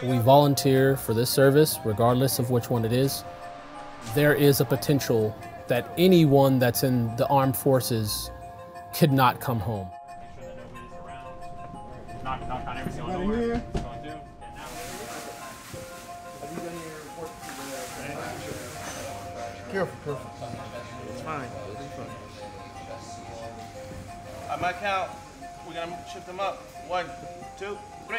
We volunteer for this service, regardless of which one it is. There is a potential that anyone that's in the armed forces could not come home. Knock on every single door. Careful. It's fine. On my count, we're gonna shift them up. 1, 2, 3.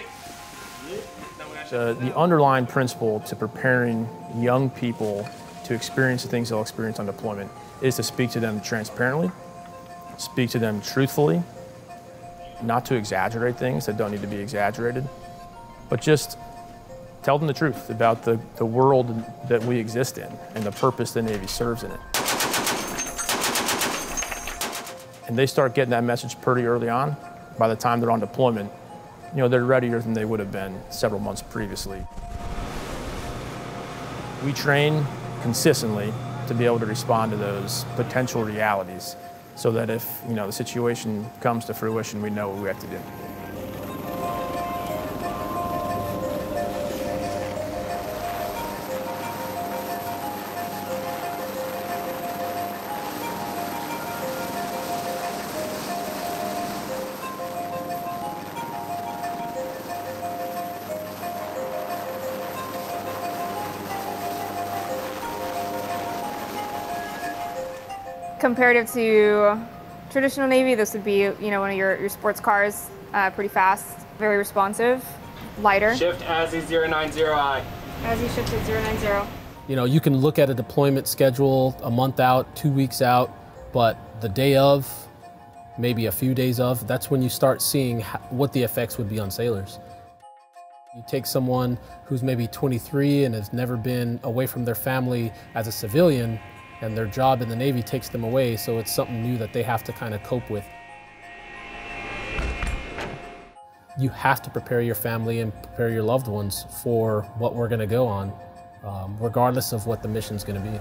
The underlying principle to preparing young people to experience the things they'll experience on deployment is to speak to them transparently, speak to them truthfully, not to exaggerate things that don't need to be exaggerated, but just tell them the truth about the world that we exist in and the purpose the Navy serves in it. And they start getting that message pretty early on. By the time they're on deployment, they're readier than they would have been several months previously. We train consistently to be able to respond to those potential realities so that if the situation comes to fruition, we know what we have to do. Comparative to traditional Navy, this would be, one of your sports cars, pretty fast, very responsive, lighter. Shift as E090I. As you shift at 090. You can look at a deployment schedule a month out, 2 weeks out, but the day of, maybe a few days of, that's when you start seeing what the effects would be on sailors. You take someone who's maybe 23 and has never been away from their family as a civilian, and their job in the Navy takes them away, so it's something new that they have to kind of cope with. You have to prepare your family and prepare your loved ones for what we're going to go on, regardless of what the mission's going to be.